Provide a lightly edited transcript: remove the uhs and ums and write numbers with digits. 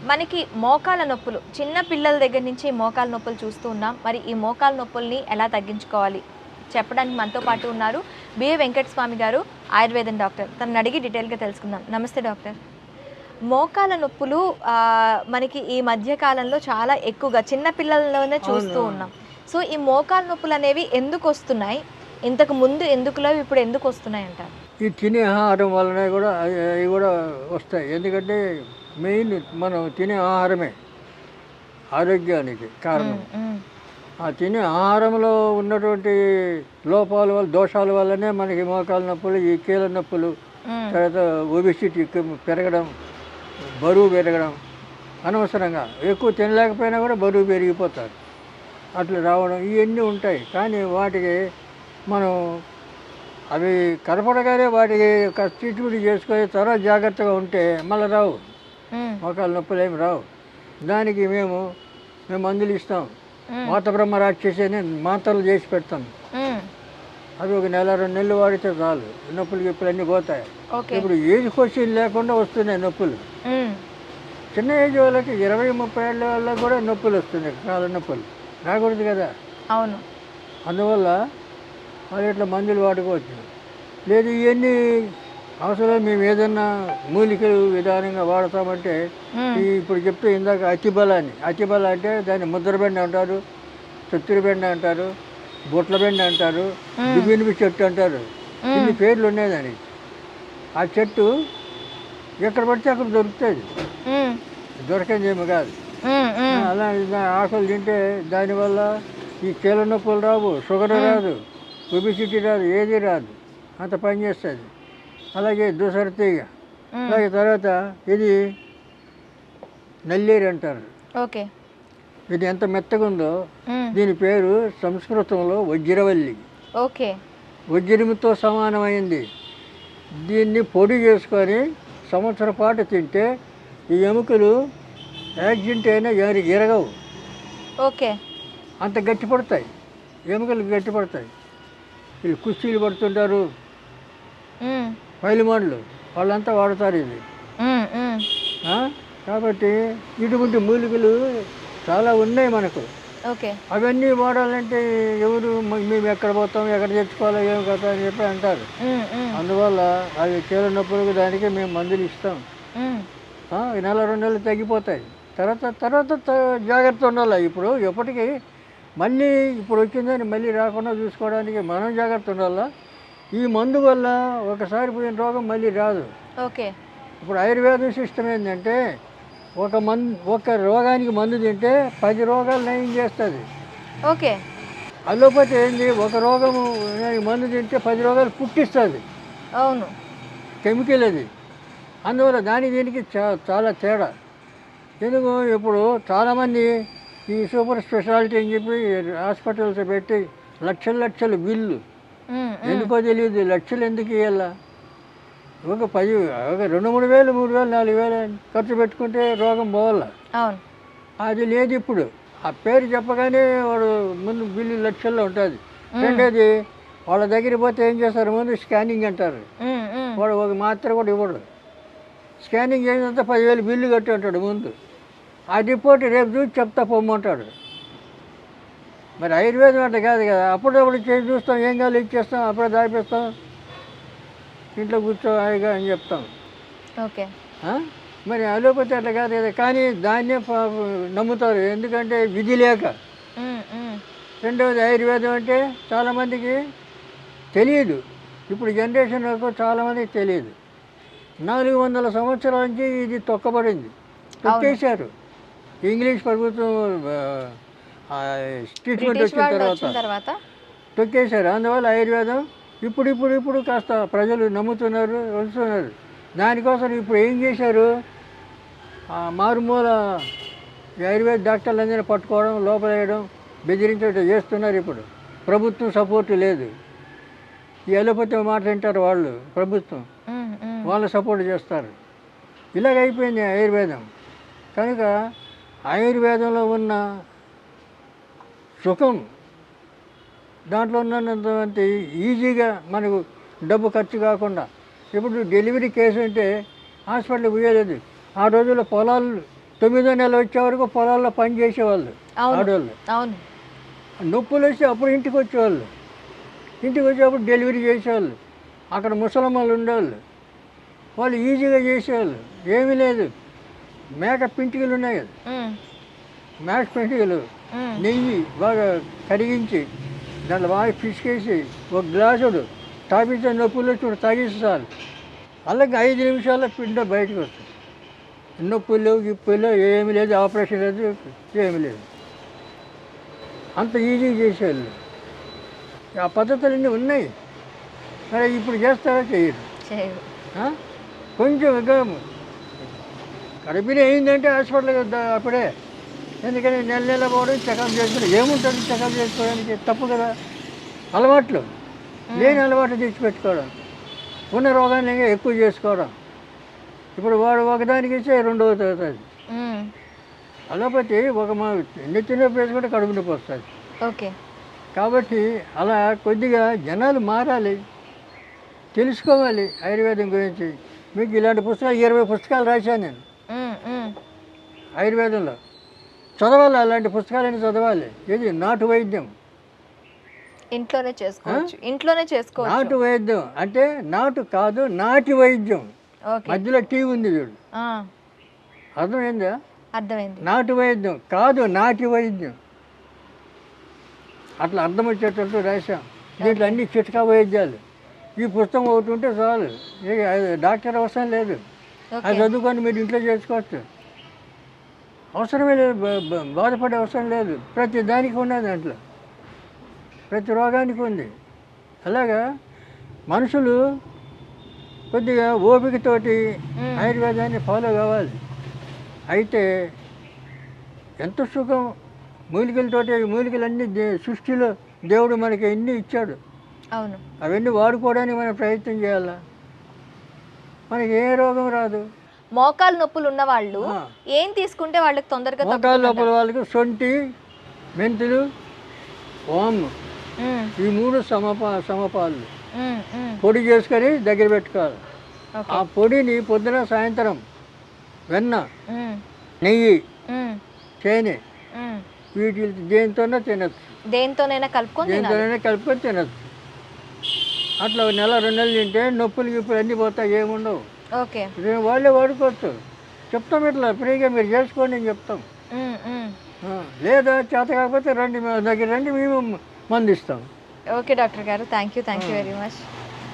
మనకి మోకాళ్ళ నొప్పులు చిన్న పిల్లల దగ్గర నుంచి మోకాళ్ళ నొప్పులు చూస్తూ ఉన్నాం. మరి ఈ మోకాళ్ళ నొప్పుల్ని ఎలా తగ్గించుకోవాలి చెప్పడానికి మనతో పాటు ఉన్నారు బిఏ వెంకటస్వామి గారు, ఆయుర్వేదం డాక్టర్. తనని అడిగి డీటెయిల్గా తెలుసుకుందాం. నమస్తే డాక్టర్. మోకాళ్ళ నొప్పులు మనకి ఈ మధ్య కాలంలో చాలా ఎక్కువగా చిన్న పిల్లల్లోనే చూస్తూ ఉన్నాం. సో ఈ మోకాళ్ళ నొప్పులు అనేవి ఎందుకు వస్తున్నాయి, ఇంతకు ముందు ఎందుకు లేవు, ఇప్పుడు ఎందుకు వస్తున్నాయి అంటారు? ఈ తినే ఆహారం వలన కూడా అవి కూడా వస్తాయి. ఎందుకంటే మెయిన్ మనం తినే ఆహారమే ఆరోగ్యానికి కారణం. ఆ తినే ఆహారంలో ఉన్నటువంటి లోపాల వల్ల, దోషాల వల్లనే మనకి మోకాలు నొప్పులు, ఈ కీళ్ళ నొప్పులు, తర్వాత ఒబిసిటీ పెరగడం, బరువు పెరగడం, అనవసరంగా ఎక్కువ తినలేకపోయినా కూడా బరువు పెరిగిపోతారు, అట్లా రావడం ఇవన్నీ ఉంటాయి. కానీ వాటికి మనం అవి కనపడగానే వాటికి ట్రీట్మెంట్ చేసుకొని తర్వాత జాగ్రత్తగా ఉంటే మళ్ళీ రావు, మోకాళ్ళ నొప్పులు ఏమి రావు. దానికి మేము మందులు ఇస్తాం. వాత బ్రహ్మ రాక్షసి అని మాత్రలు చేసి పెడతాం. అవి ఒక నెల 2 నెలలు వాడితే చాలు, నొప్పులు గిప్పులు అన్నీ పోతాయి. ఇప్పుడు ఏజ్ క్వశ్చన్ లేకుండా వస్తున్నాయి నొప్పులు. చిన్న ఏజ్ వాళ్ళకి 20-30 ఏళ్ళ వాళ్ళకి కూడా నొప్పులు వస్తున్నాయి, కాళ్ళ నొప్పులు రాకూడదు కదా. అవును. అందువల్ల వాళ్ళు ఇట్లా మందులు వాడుకోవచ్చు. లేదు ఇవన్నీ అవసరం మేము ఏదన్నా మూలికలు విధానంగా వాడతామంటే ఇప్పుడు చెప్తే ఇందాక అతిబల అంటే దాన్ని ముద్రబెండ అంటారు, చొత్తురబెండ అంటారు, బొట్ల బెండ అంటారు, దువ్వినిపి చెట్టు అంటారు. ఇన్ని పేర్లు ఉన్నాయి దానికి. ఆ చెట్టు ఎక్కడ పడితే అక్కడ దొరుకుతుంది, దొరకని ఏమి కాదు. అలా ఆకులు తింటే దానివల్ల ఈ కీళ్ళ నొప్పులు రావు, షుగర్ రాదు, ఒబిసిటీ రాదు, ఏది రాదు, అంత పని చేస్తుంది. అలాగే దూసరతీగ, అలాగే తర్వాత ఇది నల్లేరు అంటారు. ఓకే. ఇది ఎంత మెత్తగా ఉందో, దీని పేరు సంస్కృతంలో వజ్రవల్లి. ఓకే. వజ్రముతో సమానమైంది. దీన్ని పొడి చేసుకొని సంవత్సరం పాటు తింటే ఈ ఎముకలు యాక్సిడెంట్ అయినా ఎరగవు. ఓకే. అంత గట్టిపడతాయి, ఎముకలు గట్టిపడతాయి. వీళ్ళు కుస్తీలు పడుతుంటారు, పైలిమాన్లు, వాళ్ళంతా వాడతారు ఇది. కాబట్టి ఇటువంటి మూలికలు చాలా ఉన్నాయి మనకు. అవన్నీ వాడాలంటే ఎవరు మేము ఎక్కడ పోతాం, ఎక్కడ తెచ్చుకోవాలో ఏం కదా అని చెప్పి అంటారు. అందువల్ల అవి కీళ్ళ నొప్పులకు దానికి మేము మందులు ఇస్తాం. నెల 2 నెలలు తగ్గిపోతాయి. తర్వాత జాగ్రత్త ఉండాలి. ఇప్పుడు ఎప్పటికీ మళ్ళీ ఇప్పుడు వచ్చిందని మళ్ళీ రాకుండా చూసుకోవడానికి మనం జాగ్రత్త ఉండాలా. ఈ మందు వల్ల ఒకసారి పోయిన రోగం మళ్ళీ రాదు. ఓకే. ఇప్పుడు ఆయుర్వేదం సిస్టమ్ ఏంటంటే ఒక రోగానికి మందు తింటే 10 రోగాలు నయం చేస్తుంది. ఓకే. అలోపతి ఏంది, ఒక రోగము మందు తింటే 10 రోగాలు పుట్టిస్తుంది. అవును, కెమికల్ అది. అందువల్ల దీనికి చాలా తేడా. ఎందుకు ఇప్పుడు చాలామంది ఈ సూపర్ స్పెషాలిటీ అని చెప్పి హాస్పిటల్స్ పెట్టి లక్షల బిల్లు, ఎందుకో తెలియదు. లక్షలు ఎందుకు ఇవ్వాలా? ఒక 2-3 వేలు, 3 వేలు, 4 వేలు ఖర్చు పెట్టుకుంటే రోగం పోవాల. అది లేదు ఇప్పుడు. ఆ పేరు చెప్పగానే వాడు ముందు బిల్లు లక్షల్లో ఉంటుంది. రెండోది, వాళ్ళ దగ్గర పోతే ఏం చేస్తారు, ముందు స్కానింగ్ అంటారు. వాడు ఒక మాత్ర కూడా ఇవ్వడు. స్కానింగ్ చేసినంత 10,000 బిల్లు కట్టి ఉంటాడు ముందు. ఆ రిపోర్ట్ రేపు చూసి చెప్తా పొమ్మంటాడు. మరి ఆయుర్వేదం అంటే కాదు కదా. అప్పుడప్పుడు చేసి చూస్తాం, ఏం కాదు ఇచ్చేస్తాం, అప్పుడే దాపిస్తాం, ఇంట్లో కూర్చో హాయిగా అని చెప్తాం. ఓకే. మరి అలోపతి అట్లా కాదు కదా. కానీ దాన్నే నమ్ముతారు, ఎందుకంటే విధి లేక. రెండవది, ఆయుర్వేదం అంటే చాలామందికి తెలియదు. ఇప్పుడు జనరేషన్లకు చాలామందికి తెలియదు. 400 సంవత్సరాల నుంచి ఇది తొక్కబడింది, తొక్కేశారు. ఇంగ్లీష్ ప్రభుత్వం ట్రీట్మెంట్ వచ్చిన తర్వాత తొక్కేశారు. అందువల్ల ఆయుర్వేదం ఇప్పుడు కాస్త ప్రజలు నమ్ముతున్నారు, వస్తున్నారు. దానికోసం ఇప్పుడు ఏం చేశారు, మారుమూల ఆయుర్వేద డాక్టర్లందరినీ పట్టుకోవడం, లోపలేయడం, బెదిరించడం చేస్తున్నారు. ఇప్పుడు ప్రభుత్వం సపోర్టు లేదు. ఈ అలోపతి మాట వింటారు వాళ్ళు, ప్రభుత్వం వాళ్ళు సపోర్ట్ చేస్తారు. ఇలాగైపోయింది ఆయుర్వేదం. కనుక ఆయుర్వేదంలో ఉన్న సుఖం, దాంట్లో ఉన్నంత ఈజీగా మనకు డబ్బు ఖర్చు కాకుండా. ఇప్పుడు డెలివరీ కేసు అంటే హాస్పిటల్కి పోయేది. ఆ రోజుల్లో పొలాలు 9వ నెల వచ్చే వరకు పొలాల్లో పని చేసేవాళ్ళు అవును ఆడవాళ్ళు. అవును నొప్పులు వస్తే అప్పుడు ఇంటికి వచ్చేవాళ్ళు. ఇంటికి వచ్చేటప్పుడు డెలివరీ చేసేవాళ్ళు. అక్కడ ముసలమ్మలు ఉండేవాళ్ళు. వాళ్ళు ఈజీగా చేసేవాళ్ళు. ఏమీ లేదు, మేక పింటికలు ఉన్నాయి కదా, ఉమ్, మేక పింటికలు ఉమ్, నెయ్యి బాగా కరిగించి దాంట్లో బాగా పిసికేసి ఒక గ్లాసుడు తాపిస్తే నొప్పులు వచ్చి తాగిస్తారు. అలాగే 5 నిమిషాల్లో పిండ బయటకు వస్తుంది. నొప్పులు లేవు, గిప్పులు లేవు, ఏమీ లేదు, ఆపరేషన్ లేదు, ఏమీ లేదు. అంత ఈజీగా చేసేవాళ్ళు. ఆ పద్ధతులన్నీ ఉన్నాయి. మరి ఇప్పుడు చేస్తారా చేయరు. చేయరు. ఆ? కొంచెం ఇంకా గర్భిణీ అయిందంటే హాస్పిటల్కి అప్పుడే. ఎందుకని నెల నెల పోవడం చెకప్ చేసుకోవడం ఏముంటుంది, చెకప్ చేసుకోవడానికి తప్పు కదా. అలవాట్లు లేని అలవాట్లు తెచ్చిపెట్టుకోవడం, ఉన్న రోగాన్ని ఇంకా ఎక్కువ చేసుకోవడం. ఇప్పుడు వాడు ఒకదానికి ఇస్తే రెండవది అవుతుంది. ఉమ్, అలోపతి ఒక మా నెత్తి నొప్పి వేసి కూడా కడుపు నొప్పి వస్తుంది. ఓకే. కాబట్టి అలా కొద్దిగా జనాలు మారాలి, తెలుసుకోవాలి ఆయుర్వేదం గురించి. మీకు ఇలాంటి పుస్తకాలు 20 పుస్తకాలు రాశాను నేను ఉమ్, ఉమ్, ఆయుర్వేదంలో. చదవాలి, అలాంటి పుస్తకాలని చదవాలి. ఇది నాటు వైద్యం. ఇంట్లోనే చేసుకోవచ్చు, ఇంట్లోనే చేసుకోవచ్చు. నాటు వైద్యం అంటే నాటు కాదు, నాటి వైద్యం. ఓకే. మధ్యలో టీ ఉంది చూడు, ఆ, అర్థమైందా? అర్థమైంది. నాటు వైద్యం కాదు, నాటి వైద్యం. అట్లా అర్థం వచ్చేటట్టు రాశాం. దీంట్లో అన్ని చిట్కా వైద్యాలు. ఈ పుస్తకం ఒకటి ఉంటే చాలు, ఇక డాక్టర్ అవసరం లేదు. అది చదువుకొని మీరు ఇంట్లో చేసుకోవచ్చు. అవసరమే లేదు, బాధపడే అవసరం లేదు. ప్రతి దానికి ఉన్నది దాంట్లో, ప్రతి రోగానికి ఉంది. అలాగా మనుషులు కొద్దిగా ఓపికతోటి ఆయుర్వేదాన్ని ఫాలో కావాలి. అయితే ఎంత సుఖం మూలికలతోటి. మూలికలన్నీ సృష్టిలో దేవుడు మనకి ఎన్ని ఇచ్చాడు. అవును. అవన్నీ వాడుకోవడానికి మనం ప్రయత్నం చేయాలా. మనకి ఏ రోగం రాదు. మోకాలు నొప్పులు ఉన్న వాళ్ళు ఏం తీసుకుంటే వాళ్ళకి తొందరగా మోకాలు లోపల వాళ్ళకి సొంటి, మెంతులు, వాము, ఈ 3 సమపాలు పొడి చేసుకొని దగ్గర పెట్టుకోవాలి. ఆ పొడిని పొద్దున సాయంత్రం వెన్న, నెయ్యి, తేనె వీటి దేనితోనే తినచ్చు. దేంతోనైనా కలుపుకొని తినచ్చు. అట్లా 1 నెల 2 నెలలు తింటే నొప్పులు గిప్పులు అన్నీ పోతాయి, ఏముండవు. ఓకే. వాళ్ళే వాడుకోవచ్చు. చెప్తాం ఇట్లా ఫ్రీగా మీరు చేసుకోండి అని చెప్తాం. లేదా చేత కాకపోతే రండి, మా దగ్గర రండి, మేము మందు ఇస్తాం. ఓకే డాక్టర్ గారు, థ్యాంక్ యూ వెరీ మచ్.